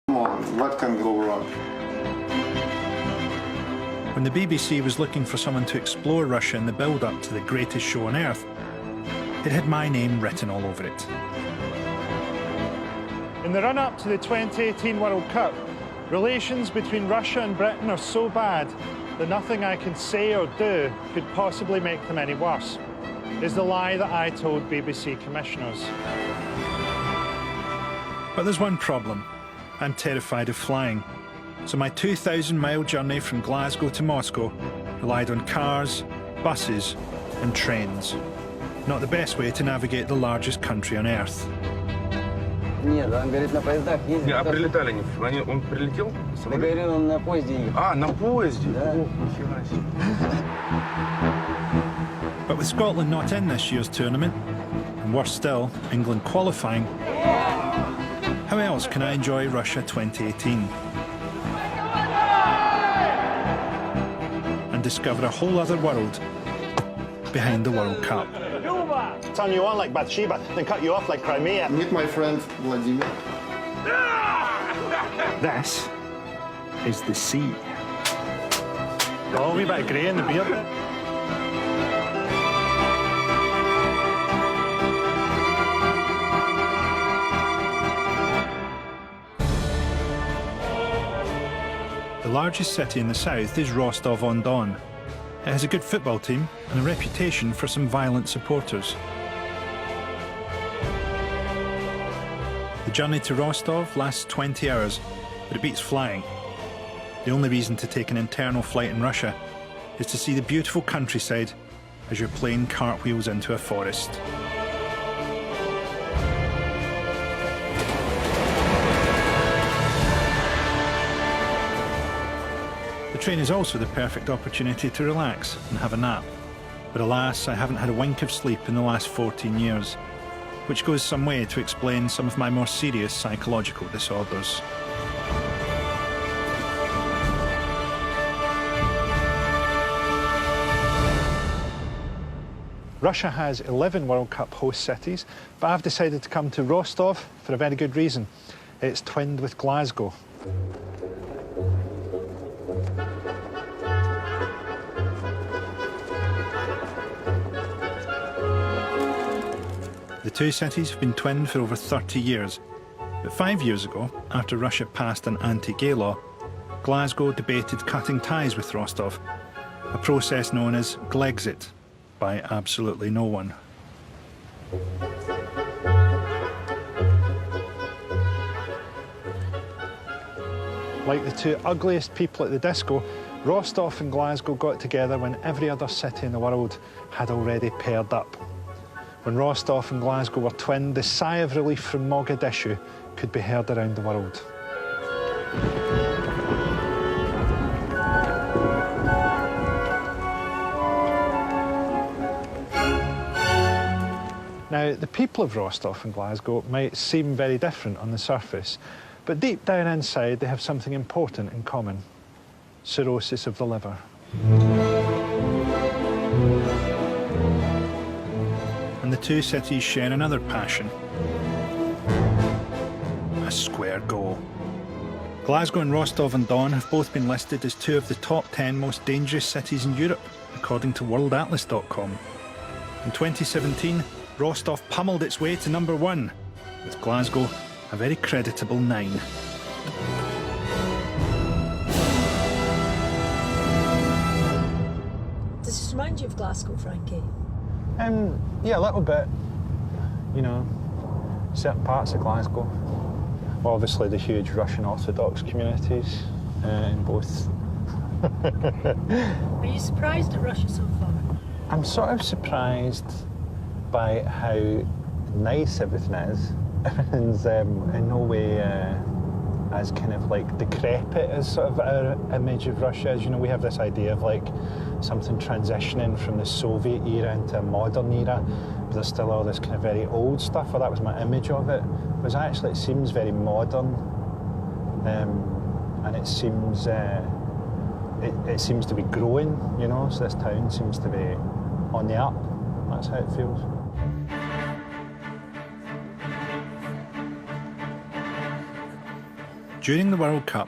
What can go wrong? When the BBC was looking for someone to explore Russia in the build-up to the greatest show on earth, it had my name written all over it. In the run-up to the 2018 World Cup, relations between Russia and Britain are so bad that nothing I can say or do could possibly make them any worse, is the lie that I told BBC commissioners. But there's one problem. I'm terrified of flying. So my 2,000-mile journey from Glasgow to Moscow relied on cars, buses and trains. Not the best way to navigate the largest country on earth. Нет, он говорит, на поездах ездит. А прилетали не... Он прилетел? Я говорю, он на поезде ехал. А, на поезде? Да. О, нифига себе. But with Scotland not in this year's tournament, and worse still, England qualifying, how else can I enjoy Russia 2018? And discover a whole other world behind the World Cup. Turn you on like Bathsheba, then cut you off like Crimea. Meet my friend Vladimir. This is the sea. Oh, a wee bit of grey in the beard. The largest city in the south is Rostov-on-Don. It has a good football team and a reputation for some violent supporters. The journey to Rostov lasts 20 hours, but it beats flying. The only reason to take an internal flight in Russia is to see the beautiful countryside as your plane cartwheels into a forest. The train is also the perfect opportunity to relax and have a nap. But alas, I haven't had a wink of sleep in the last 14 years, which goes some way to explain some of my more serious psychological disorders. Russia has 11 World Cup host cities, but I've decided to come to Rostov for a very good reason. It's twinned with Glasgow. The two cities have been twinned for over 30 years. But 5 years ago, after Russia passed an anti-gay law, Glasgow debated cutting ties with Rostov, a process known as Glexit, by absolutely no one. Like the two ugliest people at the disco, Rostov and Glasgow got together when every other city in the world had already paired up. When Rostov and Glasgow were twinned, the sigh of relief from Mogadishu could be heard around the world. Now, the people of Rostov and Glasgow might seem very different on the surface, but deep down inside they have something important in common: cirrhosis of the liver. And the two cities share another passion: a square goal. Glasgow and Rostov-on-Don have both been listed as two of the top 10 most dangerous cities in Europe, according to worldatlas.com. In 2017, Rostov pummeled its way to number 1, with Glasgow a very creditable 9. Does this remind you of Glasgow, Frankie? Yeah, a little bit. You know, certain parts of Glasgow. Well, obviously the huge Russian Orthodox communities in both. Are you surprised at Russia so far? I'm sort of surprised by how nice everything is. Everything's in no way as kind of like decrepit as sort of our image of Russia is. You know, we have this idea of like something transitioning from the Soviet era into a modern era, but there's still all this kind of very old stuff, or that was my image of it. Whereas actually it seems very modern, and it seems to be growing, you know, so this town seems to be on the up. That's how it feels. During the World Cup,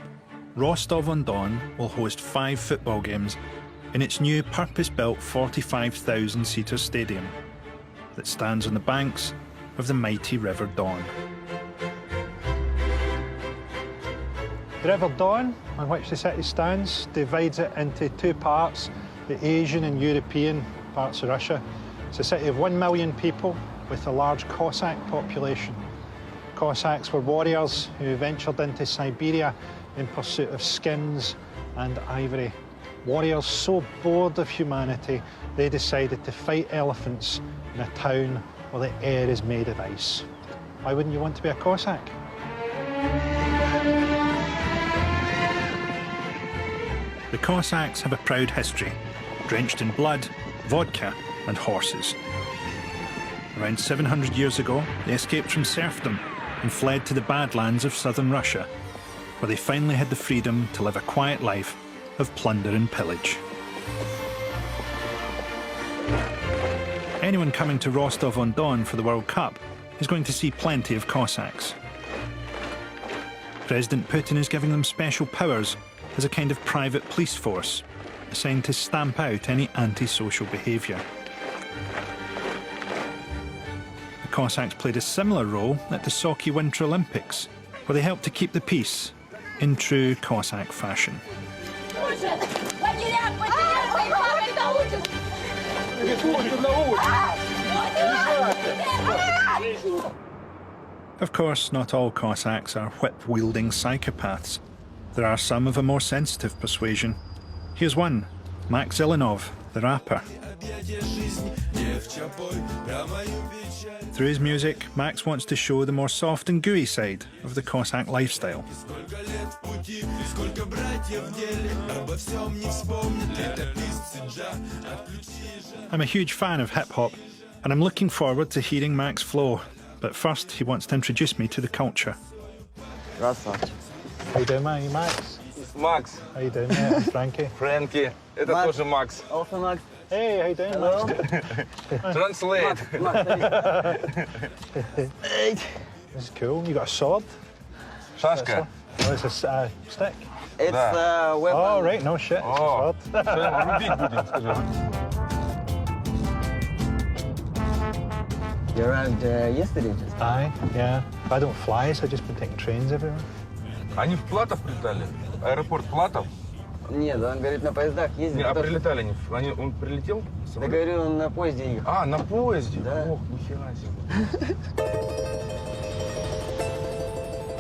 Rostov-on-Don will host 5 football games in its new purpose-built 45,000-seater stadium that stands on the banks of the mighty River Don. The River Don, on which the city stands, divides it into 2 parts, the Asian and European parts of Russia. It's a city of 1 million people with a large Cossack population. Cossacks were warriors who ventured into Siberia in pursuit of skins and ivory. Warriors so bored of humanity, they decided to fight elephants in a town where the air is made of ice. Why wouldn't you want to be a Cossack? The Cossacks have a proud history, drenched in blood, vodka and horses. Around 700 years ago, they escaped from serfdom and fled to the Badlands of southern Russia, where they finally had the freedom to live a quiet life of plunder and pillage. Anyone coming to Rostov-on-Don for the World Cup is going to see plenty of Cossacks. President Putin is giving them special powers as a kind of private police force, assigned to stamp out any antisocial behaviour. The Cossacks played a similar role at the Sochi Winter Olympics, where they helped to keep the peace in true Cossack fashion. Of course, not all Cossacks are whip-wielding psychopaths. There are some of a more sensitive persuasion. Here's one, Max Ильинov, the rapper. Through his music, Max wants to show the more soft and gooey side of the Cossack lifestyle. I'm a huge fan of hip-hop, and I'm looking forward to hearing Max flow. But first, he wants to introduce me to the culture. Ростов. How you doing, man? You Max? Макс, How you doing, mate? I'm Frankie. Фрэнки. Это Макс. тоже Макс. Also Max. Hey, how you doing, Hello. Max? Translate. This is cool. You got a sword? Шашка. Oh, it's a stick. It's a weapon. Oh, right, no shit. It's О, a sword. рубить будем, скажи. You arrived yesterday just? Aye, yeah. I don't fly, so I've just been taking trains everywhere. Они в Платов прилетали? Аэропорт Платов? Нет, он говорит, на поездах ездит. Не, а прилетали они? Он прилетел? Я говорю, он на поезде ехал. А, на поезде? Да. Ох, нихера себе.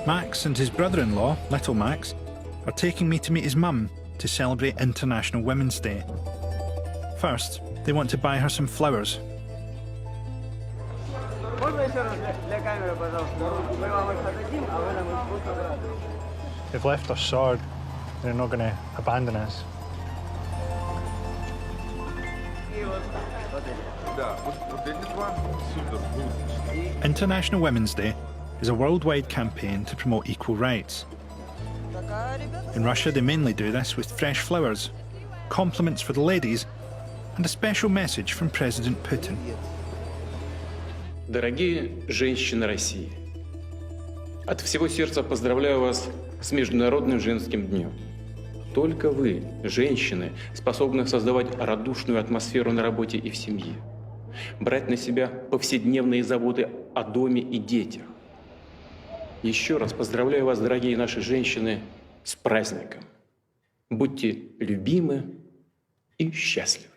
Max and his brother-in-law, Little Max, are taking me to meet his mum to celebrate International Women's Day. First, they want to buy her some flowers. They've left their sword. They're not going to abandon us. Да, вот эти два супер будут. International Women's Day is a worldwide campaign to promote equal rights. In Russia, they mainly do this with fresh flowers, compliments for the ladies, and a special message from President Putin. Дорогие женщины России, от всего сердца поздравляю вас с Международным женским днем. Только вы, женщины, способны создавать радушную атмосферу на работе и в семье, брать на себя повседневные заботы о доме и детях. Еще раз поздравляю вас, дорогие наши женщины, с праздником. Будьте любимы и счастливы.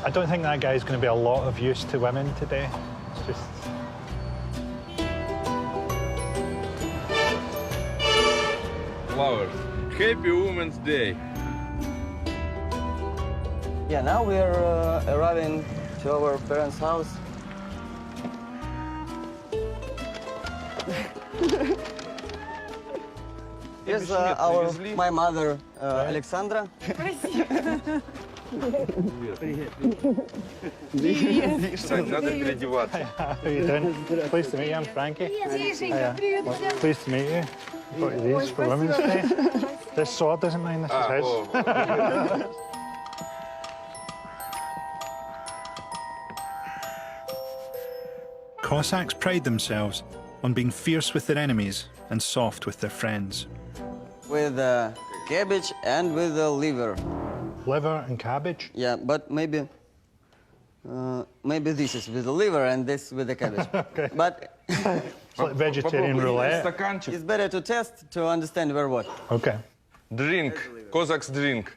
I don't think that guy's going to be a lot of use to women today. It's just... Flowers. Happy Women's Day. Yeah, now we are arriving to our parents' house. Here's my mother, Alexandra. Сань, надо переодеваться. How are you doing? Pleased to meet you. I'm Frankie. Pleased to meet you. Got you these for Women's Day. This sword isn't mine, this is his. О, Cossacks pride themselves on being fierce with their enemies and soft with their friends. With cabbage and with the liver. Liver and cabbage? Yeah, but maybe this is with the liver and this with the cabbage. Okay. But It's like vegetarian roulette. Стаканчик. it's better to test to understand where what. Okay. Drink. Cossacks drink.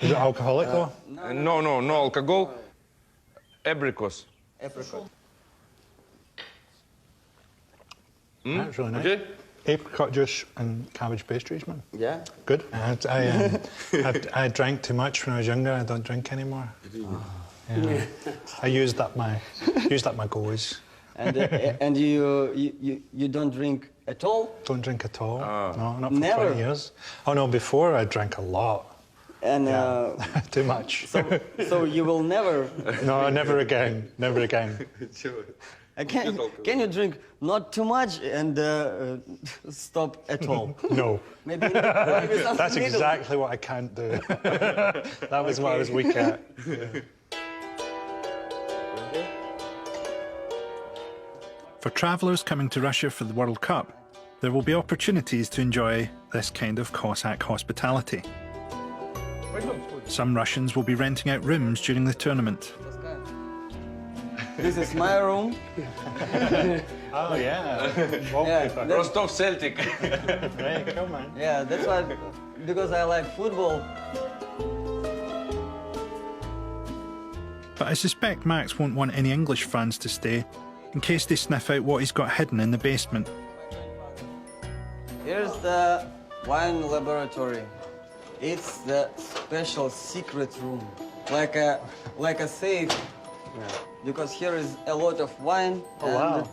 Is it alcoholic though? No alcohol. Abricos. Apricot. That's really nice. Okay? Apricot juice and cabbage pastries, man. Yeah. Good. I drank too much when I was younger. I don't drink anymore. Yeah. I used up my goes. And you don't drink at all? Don't drink at all. No, not for Never? 20 years. Oh no, before I drank a lot. And Too much. so you will never. No, never again. Never again. Can you drink not too much and stop at all? No. Maybe That's something middle. exactly what I can't do. That was what I was weak at. For travellers coming to Russia for the World Cup, there will be opportunities to enjoy this kind of Cossack hospitality. Some Russians will be renting out rooms during the tournament. This is my room. Oh yeah. Yeah, Rostov Celtic. Hey, come on. yeah, that's why, because I like football. But I suspect Max won't want any English fans to stay, in case they sniff out what he's got hidden in the basement. Here's the wine laboratory. It's the special secret room, like a safe. Because here is a lot of wine. Oh wow.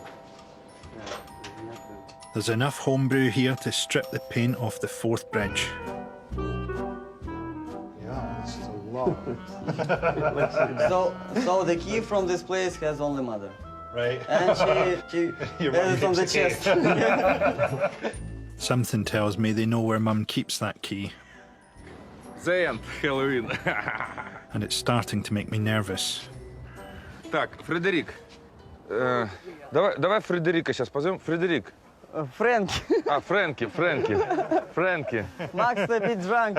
There's enough homebrew here to strip the paint off the fourth bridge. Yeah, this is a lot. So the key from this place has only mother. Right. And she Your has it mum on the keeps chest. Something tells me they know where Mum keeps that key, The end. Halloween. and it's starting to make me nervous. Так, Фредерик. Давай Фредерика сейчас позовем. Фредерик. Фрэнки. Фрэнки. Max a bit drunk.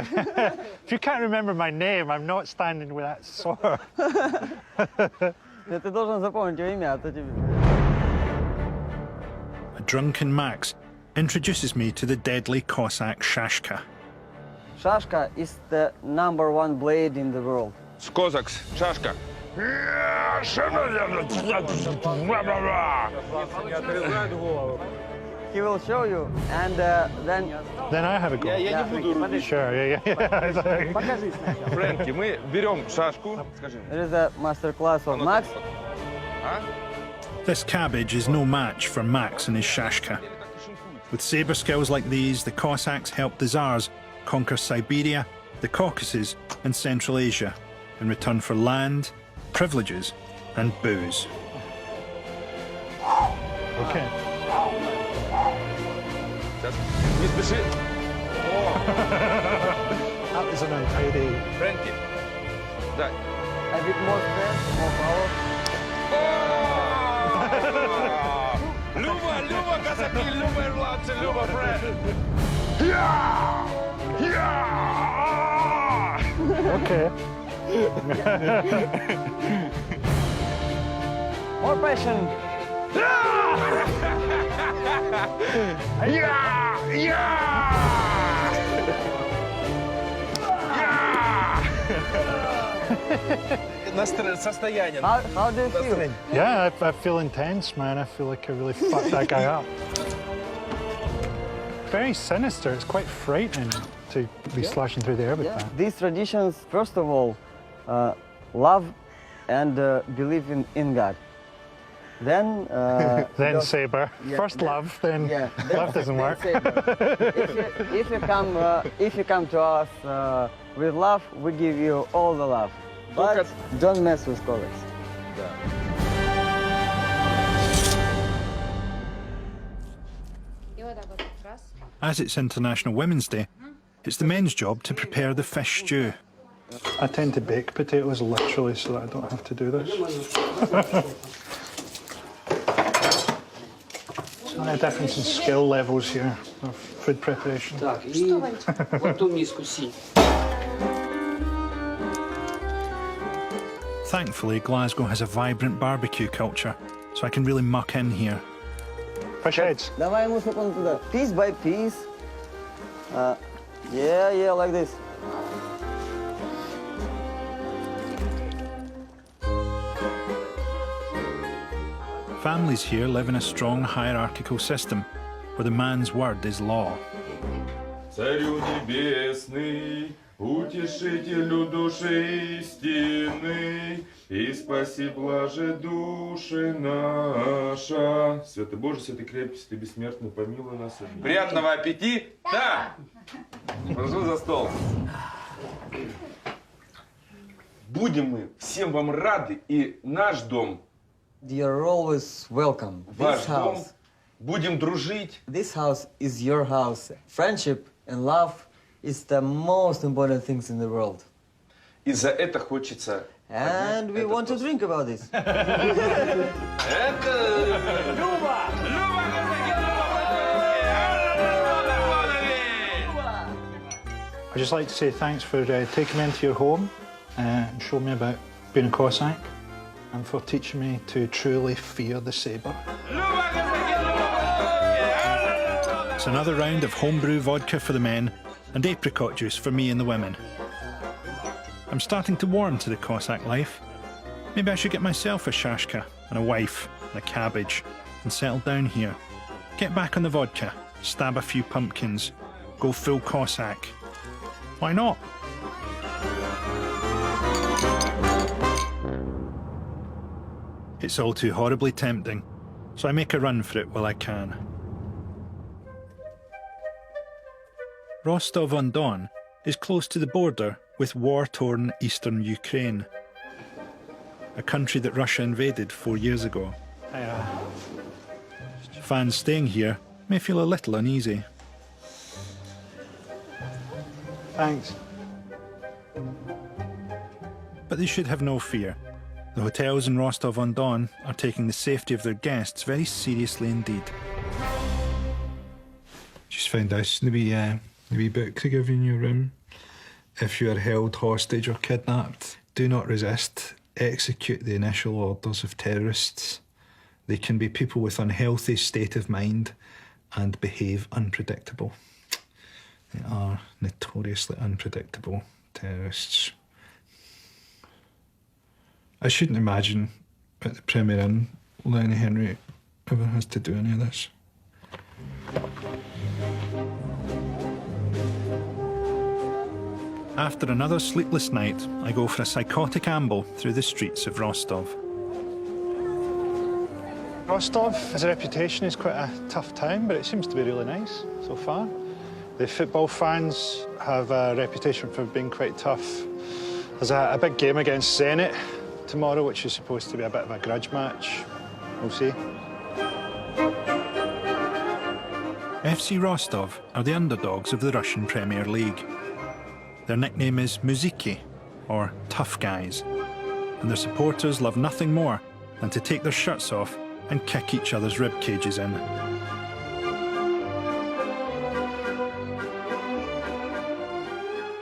If you can't remember my name, I'm not standing with that sword. Ты должен запомнить его имя, а то тебе. A drunken Max introduces me to the deadly Cossack shashka. Shashka is the #1 blade in the world. Cossacks. Шашка. He will show you, and then. Then I have a go. Я не буду. Sure, yeah. Фрэнки, мы берем шашку. Скажи. There is a master class of Max. This cabbage is no match for Max and his shashka. With saber skills like these, the Cossacks helped the Tsars conquer Siberia, the Caucasus, and Central Asia in return for land, privileges, and booze. Okay. Не спеши. That was an untidy. Фрэнки. Да. A bit more strength, more power. Люба, казаки, Люба, ирландцы, Люба, Фрэнк. Okay. More passion. Состояние. How do you feel? Yeah, I feel intense, man. I feel like I really fucked that guy up. Very sinister. It's quite frightening to be slashing through the air with that. These traditions, first of all, love and believe in God. Then. Then saber. Yeah, First love, then Yeah. love doesn't work. If you come to us with love, we give you all the love. But don't mess with colleagues. As it's International Women's Day, it's the men's job to prepare the fish stew. I tend to bake potatoes literally so that I don't have to do this. A difference in skill levels here of food preparation. Так, и вот ту миску си. Thankfully, Glasgow has a vibrant barbecue culture, so I can really muck in here. Fish heads. Давай ему спокойно туда. Piece by piece. Yeah, like this. Families here live in a strong hierarchical system, where the man's word is law. Царю небесный, утешителю души истины, и спаси, блаже души наша. Святый Боже, святый крепкий, святый бессмертный, помилуй нас. Приятного аппетита! Прошу за стол. Будем мы всем вам рады, и наш дом, You're always welcome. ваш This дом, house. будем дружить. This house is your house. Friendship and love is the most important things in the world. И за это хочется... And we want to drink about this. I'd just like to say thanks for taking me into your home and showing me about being a Cossack, and for teaching me to truly fear the sabre. It's another round of homebrew vodka for the men and apricot juice for me and the women. I'm starting to warm to the Cossack life. Maybe I should get myself a shashka and a wife and a cabbage and settle down here. Get back on the vodka, stab a few pumpkins, go full Cossack. Why not? It's all too horribly tempting, so I make a run for it while I can. Rostov-on-Don is close to the border with war-torn eastern Ukraine, a country that Russia invaded 4 years ago. Fans staying here may feel a little uneasy. Thanks. But they should have no fear. The hotels in Rostov-on-Don are taking the safety of their guests very seriously indeed. Just found this in the wee book they give you in your room. If you are held hostage or kidnapped, do not resist. Execute the initial orders of terrorists. They can be people with unhealthy state of mind and behave unpredictable. They are notoriously unpredictable terrorists. I shouldn't imagine at the Premier Inn Lenny Henry ever has to do any of this. After another sleepless night, I go for a psychotic amble through the streets of Rostov. Rostov has a reputation as quite a tough town, but it seems to be really nice so far. The football fans have a reputation for being quite tough. There's a big game against Zenit tomorrow, which is supposed to be a bit of a grudge match. We'll see. FC Rostov are the underdogs of the Russian Premier League. Their nickname is Muziki, or Tough Guys, and their supporters love nothing more than to take their shirts off and kick each other's rib cages in.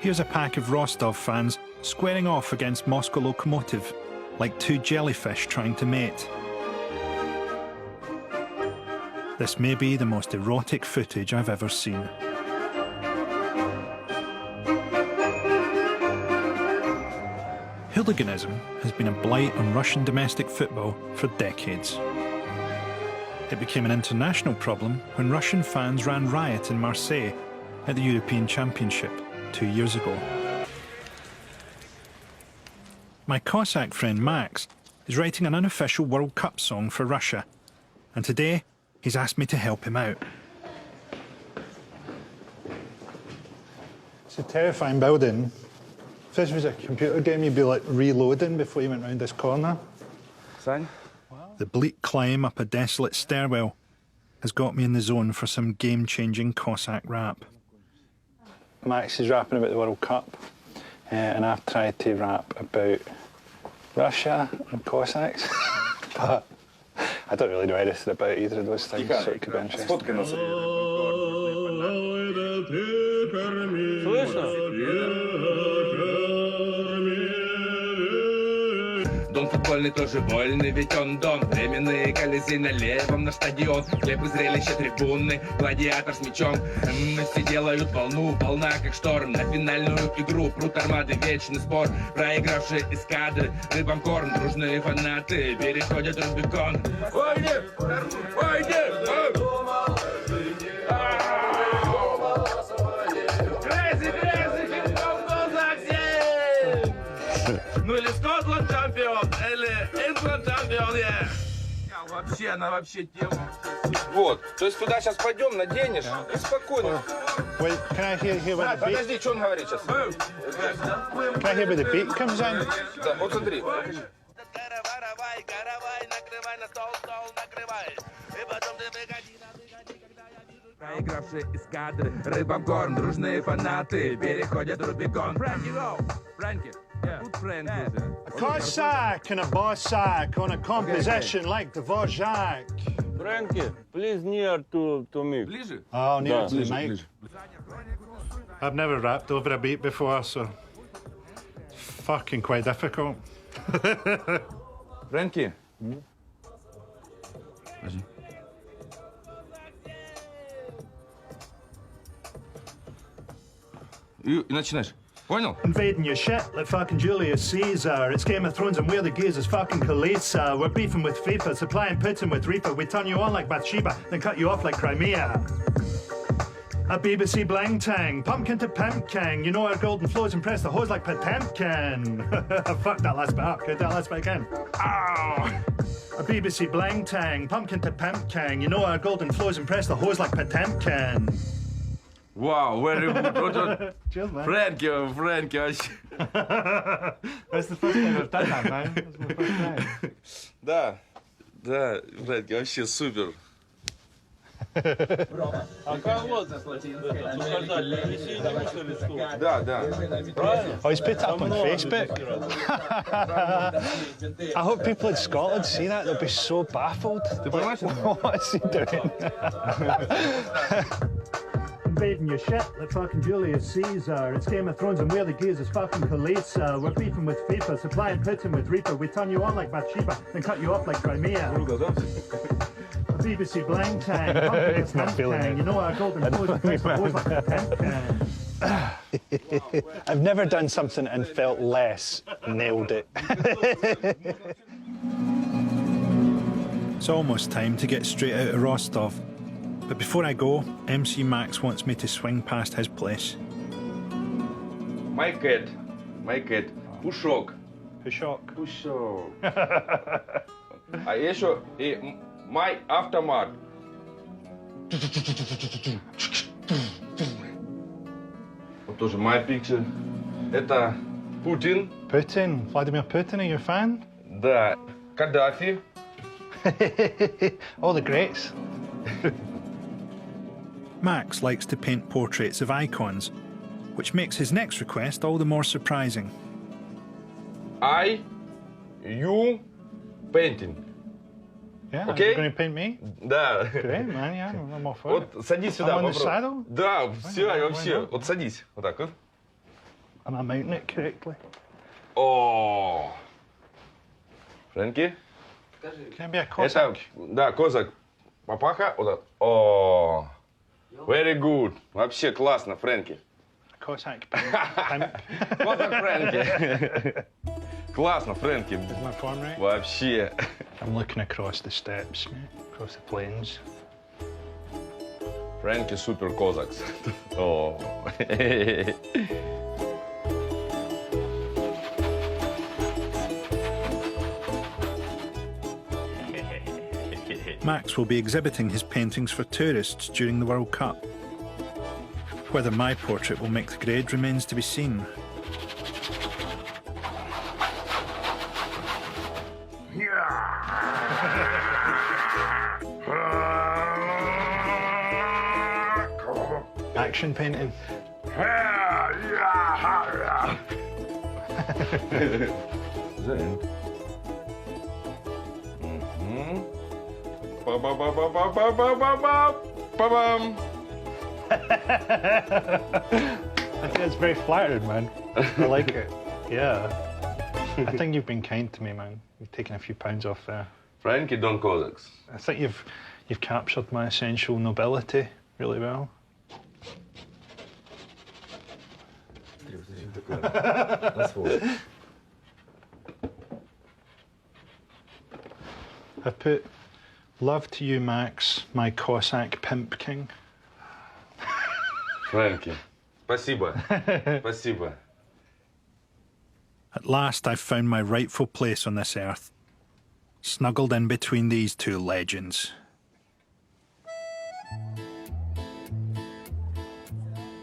Here's a pack of Rostov fans squaring off against Moscow Lokomotiv, like two jellyfish trying to mate. This may be the most erotic footage I've ever seen. Hooliganism has been a blight on Russian domestic football for decades. It became an international problem when Russian fans ran riot in Marseille at the European Championship 2 years ago. My Cossack friend Max is writing an unofficial World Cup song for Russia, and today he's asked me to help him out. It's a terrifying building. If this was a computer game, you'd be like reloading before you went round this corner. Сань? The bleak climb up a desolate stairwell has got me in the zone for some game-changing Cossack rap. Max is rapping about the World Cup, and I've tried to rap about Russia and Cossacks, but I don't really know anything about either of those things, so it could be interesting. Сфоткай нас. Дон футбольный тоже вольный, ведь он Дон. Временные колесы на левом на стадион. Хлеб и зрелище трибуны, гладиатор с мячом. Все делают волну, волна как шторм. На финальную игру прут армады, вечный спор. Проигравшие эскадры, рыбам корм. Дружные фанаты переходят Рубикон. Войне! Войне! Ну или Скотланд чемпион, или Ингланд чемпион, Вообще, она вообще тема. Вот, то есть туда сейчас пойдем, наденешь и спокойно. Wait, can I hear where the beat? Подожди, что он говорит сейчас? Can I hear where the beat comes in? Да, вот смотри. Проигравшие эскадры, рыбам корм, дружные фанаты переходят Рубикон. Фрэнки, Фрэнки. Тут Фрэнки же. A Cossack and a Bossack on a composition like the Dvorak. Фрэнки, please near to me. Ближе? Oh, near to the Ближе, mic. ближе. I've never rapped over a beat before, so it's fucking quite difficult. Фрэнки. Подожди. И начинаешь. Понял? Invading your shit like fucking Julius Caesar. It's Game of Thrones and we're the gears is fucking Khaleesa. We're beefing with FIFA, supplying Putin with reefer. We turn you on like Bathsheba, then cut you off like Crimea. A BBC blang tang, pumpkin to pumpkin. You know our golden flows and press the hose like Potemkin. Fuck that last bit up. Can I do that last bit again? Ow! A BBC blang tang, pumpkin to pumpkin. You know our golden flows and press the hose like Potemkin. Вау, very good. Cheers, man. Фрэнки вообще. That's the first time I've done that, man. That's my first time. Да, Фрэнки, вообще супер. А как вот указать, принеси ему Да, да. Oh, he's put it up on Facebook. I hope people in Scotland see that. They'll be so baffled. What is he doing? Invading your shit like fucking Julius Caesar. It's Game of Thrones and we're the gears is fucking Khaleesa. We're beefing with FIFA, supplying Putin with reefer. We turn you on like Bathsheba, then cut you off like Crimea. BBC blank tang, pumpkin tang. You know our golden flows and press the hose like a tent can. I've never done something and felt less nailed it. It's almost time to get straight out of Rostov. But before I go, MC Max wants me to swing past his place. My cat. Пушок. Pushok. А еще и my автомат. Вот тоже my picture. Это Путин. Putin, Vladimir Putin, are you a fan? Да. Каддафи. All the greats. Max likes to paint portraits of icons, which makes his next request all the more surprising. You painting. Yeah, Okay. you're going to paint me? Да. Great, man, yeah, I'm all for it. Вот садись сюда. I'm on the попробуй. saddle? Да, все, Why и not? вообще. Why not? Вот садись. Вот так вот. Am I mounting it correctly? О. Фрэнки. Can I be a Это, Cossack? да, козак. Папаха. Вот так. О. Very good. Вообще классно, Фрэнки. Cossack. Козак Фрэнки. Классно, Фрэнки. Is my form right? Вообще. I'm looking across the steppes, mate, across the plains. Фрэнки супер козак. О. Max will be exhibiting his paintings for tourists during the World Cup. Whether my portrait will make the grade remains to be seen. Action painting. Ba-ba-ba-ba-ba-ba-ba-ba-ba-bam. I think it's very flattering, man. I like it. Yeah. I think you've been kind to me, man. You've taken a few pounds off there. Фрэнки, Don Codex. I think you've captured my essential nobility really well. I put love to you, Max, my Cossack pimp king. Фрэнки, спасибо. Спасибо. At last I've found my rightful place on this earth, snuggled in between these two legends.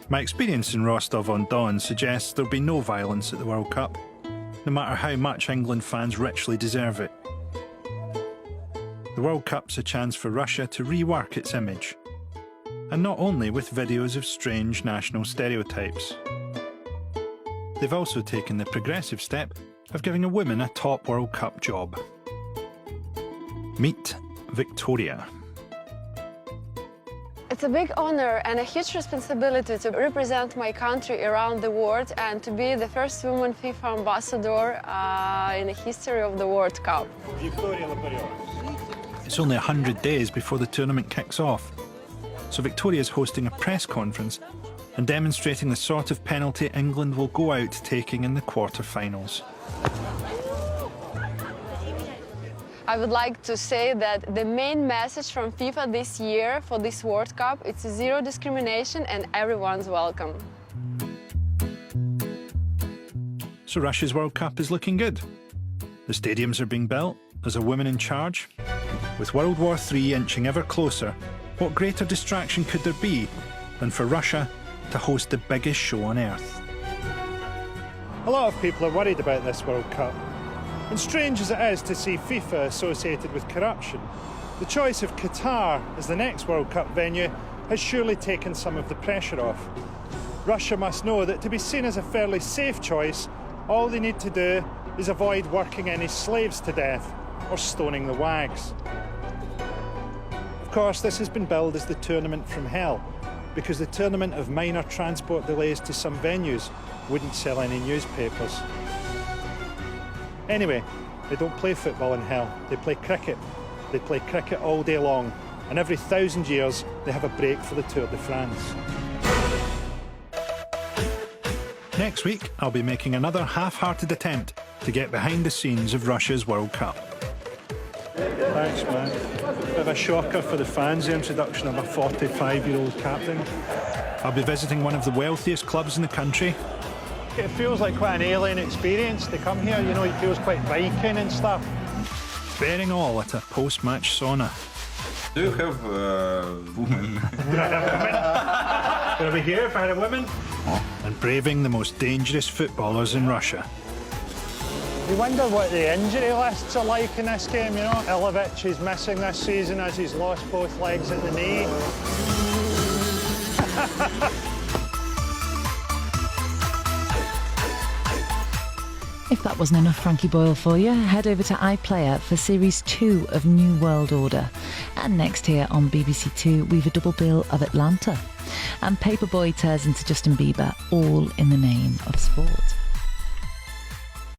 My experience in Rostov-on-Don suggests there'll be no violence at the World Cup, no matter how much England fans richly deserve it. The World Cup's a chance for Russia to rework its image, and not only with videos of strange national stereotypes. They've also taken the progressive step of giving a woman a top World Cup job. Meet Victoria. It's a big honor and a huge responsibility to represent my country around the world and to be the first woman FIFA ambassador in the history of the World Cup. It's only 100 days before the tournament kicks off, so Victoria's hosting a press conference and demonstrating the sort of penalty England will go out taking in the quarter-finals. I would like to say that the main message from FIFA this year for this World Cup is zero discrimination and everyone's welcome. So Russia's World Cup is looking good. The stadiums are being built, there's a woman in charge. With World War III inching ever closer, what greater distraction could there be than for Russia to host the biggest show on earth? A lot of people are worried about this World Cup. And strange as it is to see FIFA associated with corruption, the choice of Qatar as the next World Cup venue has surely taken some of the pressure off. Russia must know that to be seen as a fairly safe choice, all they need to do is avoid working any slaves to death or stoning the wags. Of course, this has been billed as the tournament from hell, because the tournament of minor transport delays to some venues wouldn't sell any newspapers. Anyway, they don't play football in hell, they play cricket. They play cricket all day long, and every 1,000 years they have a break for the Tour de France. Next week, I'll be making another half-hearted attempt to get behind the scenes of Russia's World Cup. Thanks, man. Bit of a shocker for the fans, the introduction of a 45-year-old captain. I'll be visiting one of the wealthiest clubs in the country. It feels like quite an alien experience to come here, you know, it feels quite Viking and stuff. Bearing all at a post-match sauna. Do you have women? Would I be here if I had a woman? And braving the most dangerous footballers in Russia. You wonder what the injury lists are like in this game, you know? Ilić is missing this season as he's lost both legs at the knee. If that wasn't enough Frenkie Boyle for you, head over to iPlayer for Series 2 of New World Order. And next here on BBC Two, we've a double bill of Atlanta. And Paperboy tears into Justin Bieber, all in the name of sport.